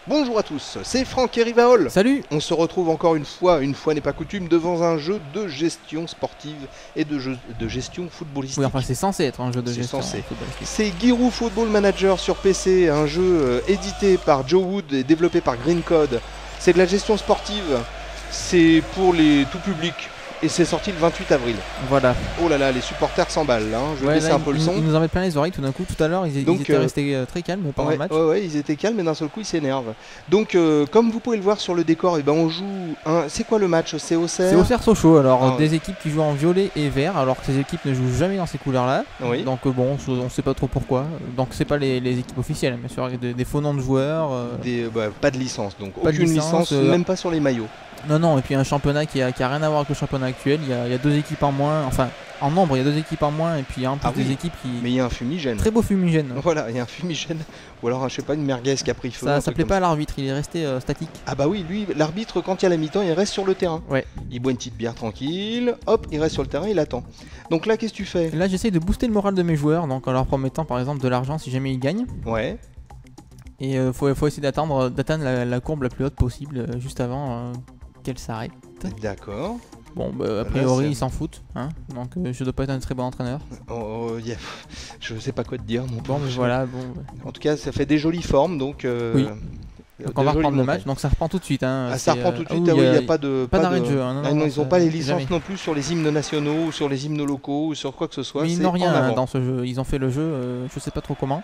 Bonjour à tous, c'est Franck et Rivaol. Salut. On se retrouve encore une fois n'est pas coutume, devant un jeu de gestion sportive et de gestion footballistique. Oui, enfin c'est censé être un jeu de gestion footballistique. C'est Giroud Football Manager sur PC, un jeu édité par Joe Wood et développé par Green Code. C'est de la gestion sportive, c'est pour tout public. Et c'est sorti le 28 avril. Voilà. Oh là là, les supporters s'emballent. Hein. Je vais baisser un peu le son. Ils nous en mettent plein les oreilles tout d'un coup. Tout à l'heure, ils étaient restés très calmes pendant le match. Ouais, ils étaient calmes, mais d'un seul coup, ils s'énervent. Donc, comme vous pouvez le voir sur le décor, on joue. C'est quoi le match? C'est Auxerre. C'est Auxerre-Sochaux. Alors, des équipes qui jouent en violet et vert, alors que ces équipes ne jouent jamais dans ces couleurs-là. Oui. Donc, bon, on sait pas trop pourquoi. Donc, c'est pas les équipes officielles, bien sûr. Des faux noms de joueurs. Pas de licence, donc pas aucune licence, même pas sur les maillots. Non, et puis un championnat qui a rien à voir avec le championnat actuel. Il y a deux équipes en moins, enfin en nombre il y a deux équipes en moins, et puis en plus des équipes qui... Mais il y a un fumigène. Très beau fumigène. Voilà, il y a un fumigène. Ou alors, je sais pas, une merguez qui a pris feu. Ça plaît pas à l'arbitre, il est resté statique. Ah bah oui, lui, l'arbitre, quand il y a la mi-temps, il reste sur le terrain. Ouais. Il boit une petite bière tranquille, hop, il reste sur le terrain, il attend. Donc là, qu'est-ce que tu fais? Là, j'essaye de booster le moral de mes joueurs, donc en leur promettant par exemple de l'argent si jamais ils gagnent. Ouais. Et faut essayer d'atteindre la courbe la plus haute possible juste avant qu'elle s'arrête. D'accord. Bon, a priori, ils s'en foutent, hein, donc je dois pas être un très bon entraîneur. Je sais pas quoi te dire. Bon, mais voilà. Bon, en tout cas, ça fait des jolies formes, donc. Oui. Donc on va reprendre le match, donc ça reprend tout de suite. Hein, ça reprend tout de suite, il n'y a pas d'arrêt de jeu. Hein, non, ils n'ont pas les licences non plus sur les hymnes nationaux, ou sur les hymnes locaux, ou sur quoi que ce soit. Mais ils n'ont rien dans ce jeu, ils ont fait le jeu, je sais pas trop comment.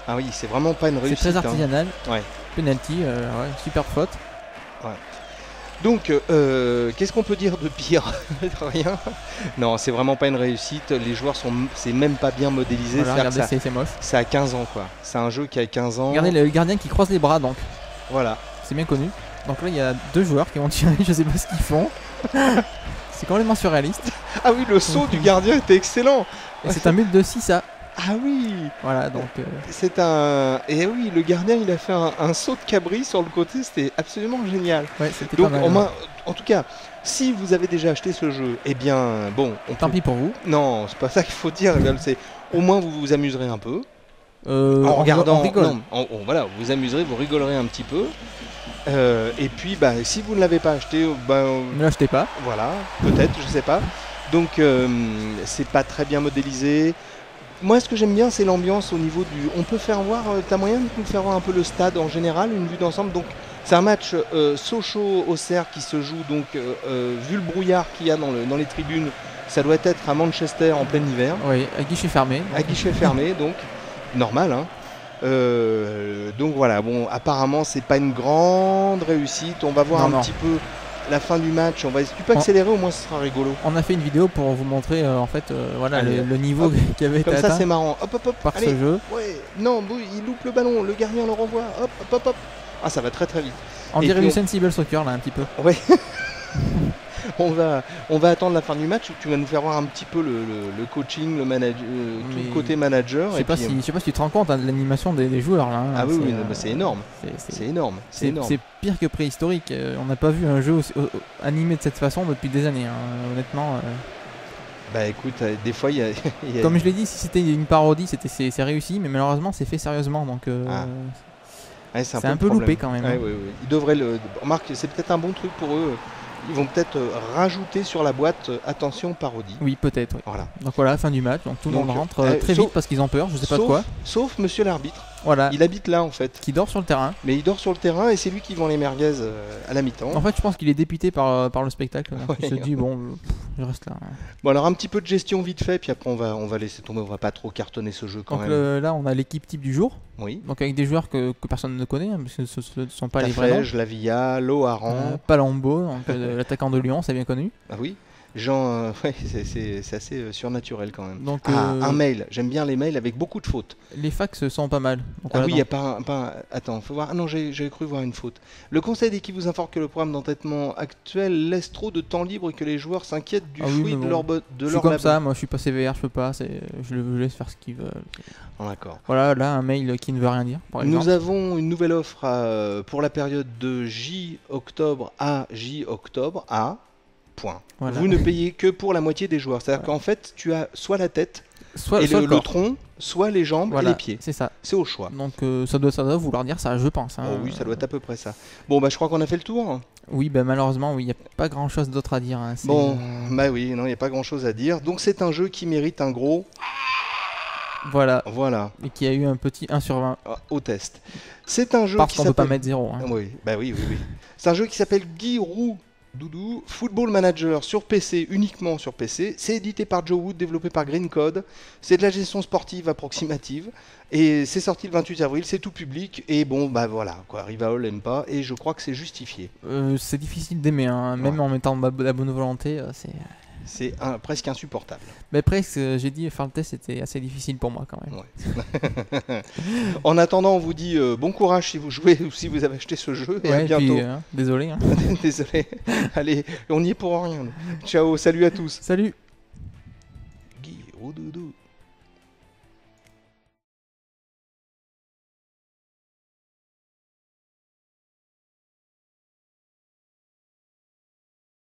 Ah oui, c'est vraiment pas une réussite. C'est très artisanal. Ouais. Penalty, super faute. Ouais. Donc, qu'est-ce qu'on peut dire de pire? Rien. Non, c'est vraiment pas une réussite. Les joueurs c'est même pas bien modélisé. Voilà, regardez, c'est moche. C'est à 15 ans, quoi. C'est un jeu qui a 15 ans. Regardez le gardien qui croise les bras, donc. Voilà. C'est bien connu. Donc là, il y a deux joueurs qui vont tirer, je sais pas ce qu'ils font. C'est complètement surréaliste. Ah oui, le saut du gardien était excellent. Et c'est un but de 6 à. Ah oui. Voilà, donc... C'est un... Et oui, le gardien, il a fait un saut de cabri sur le côté, c'était absolument génial. Ouais, c'était donc, pas mal. en tout cas, si vous avez déjà acheté ce jeu, eh bien, bon... Tant pis pour vous. Non, c'est pas ça qu'il faut dire, c'est au moins vous vous amuserez un peu. En regardant... On rigole. Voilà, vous vous amuserez, vous rigolerez un petit peu. Et puis, si vous ne l'avez pas acheté... ne l'achetez pas. Voilà, peut-être, je sais pas. Donc, c'est pas très bien modélisé. Moi, ce que j'aime bien, c'est l'ambiance au niveau du... On peut faire voir, t'as moyen de nous faire voir un peu le stade en général, une vue d'ensemble. Donc, c'est un match Sochaux-Auxerre qui se joue, donc, vu le brouillard qu'il y a dans les tribunes, ça doit être à Manchester en plein hiver. Oui, à guichet fermé. Donc. À guichet fermé, donc, normal, hein. Donc voilà, bon, apparemment, c'est pas une grande réussite. On va voir petit peu... La fin du match, tu peux accélérer, au moins ce sera rigolo. On a fait une vidéo pour vous montrer en fait voilà, le niveau qui avait été atteint. Comme ça c'est marrant, hop, par ce jeu. Ouais, non, il loupe le ballon, le gardien le renvoie, hop. Ah, ça va très très vite. On dirait du Sensible Soccer là un petit peu. Ouais. On va attendre la fin du match où tu vas nous faire voir un petit peu le coaching, le manager, tout le côté manager. Je sais pas si tu te rends compte de l'animation des joueurs là. Ah oui, c'est énorme. C'est énorme. C'est pire que préhistorique. On n'a pas vu un jeu animé de cette façon depuis des années, hein. Honnêtement. Bah écoute, des fois il y a... Comme je l'ai dit, si c'était une parodie, c'est réussi, mais malheureusement c'est fait sérieusement, donc ouais, c'est un peu loupé quand même. Ouais, ouais. Ils devraient remarque, c'est peut-être un bon truc pour eux. Ils vont peut-être rajouter sur la boîte attention parodie. Oui, peut-être. Oui. Voilà. Donc voilà, fin du match. Donc tout le monde rentre très vite parce qu'ils ont peur, je sais pas de quoi. Sauf monsieur l'arbitre. Voilà. Il habite là en fait. Qui dort sur le terrain. Mais il dort sur le terrain et c'est lui qui vend les merguez à la mi-temps. En fait, je pense qu'il est dépité par le spectacle. Donc il se dit bon, je reste là. Bon alors un petit peu de gestion vite fait, puis après on va laisser tomber, on va pas trop cartonner ce jeu quand même. Donc là, on a l'équipe type du jour. Oui. Donc avec des joueurs que personne ne connaît, hein, parce que ce ne sont pas les vrais noms. Lavilla, Loharan, Palombo, l'attaquant de Lyon, c'est bien connu. Ah oui. Jean, ouais, c'est assez surnaturel quand même. Donc, un mail, j'aime bien les mails avec beaucoup de fautes. Les fax sont pas mal. Donc, oui, il n'y a pas un... Attends, faut voir. Ah non, j'ai cru voir une faute. Le conseil d'équipe vous informe que le programme d'entraînement actuel laisse trop de temps libre et que les joueurs s'inquiètent du fruit de leur je suis comme ça, moi je suis pas sévère, je peux pas, je laisse faire ce qu'ils veulent. Oh, d'accord. Voilà, là un mail qui ne veut rien dire. Nous avons une nouvelle offre pour la période de J-octobre à J-octobre à... Point. Voilà. Vous ne payez que pour la moitié des joueurs. C'est-à-dire qu'en fait, tu as soit la tête et soit le tronc, soit les jambes et les pieds. C'est ça. C'est au choix. Donc ça doit vouloir dire ça, je pense. Oh oui, ça doit être à peu près ça. Bon, bah je crois qu'on a fait le tour. Oui, bah malheureusement, il n'y a pas grand-chose d'autre à dire. Hein. Bon, bah oui, non, il n'y a pas grand-chose à dire. Donc c'est un jeu qui mérite un gros... Voilà. Et qui a eu un petit 1 sur 20. Au test. C'est un jeu parce qui qu'on ne peut pas mettre 0. Hein. Oui, bah oui. C'est un jeu qui s'appelle Giroud Doudou, Football Manager sur PC, uniquement sur PC. C'est édité par Joe Wood, développé par Green Code. C'est de la gestion sportive approximative. Et c'est sorti le 28 avril, c'est tout public. Et bon, bah voilà, quoi, Rivaol aime pas. Et je crois que c'est justifié. C'est difficile d'aimer, hein. Même en mettant la bonne volonté. C'est presque insupportable. Mais presque, j'ai dit, faire le test, c'était assez difficile pour moi quand même. Ouais. En attendant, on vous dit bon courage si vous jouez ou si vous avez acheté ce jeu. Et à bientôt. Puis, désolé. Hein. Désolé. Allez, on y est pour rien. Ciao, salut à tous. Salut. Giroud Doudou.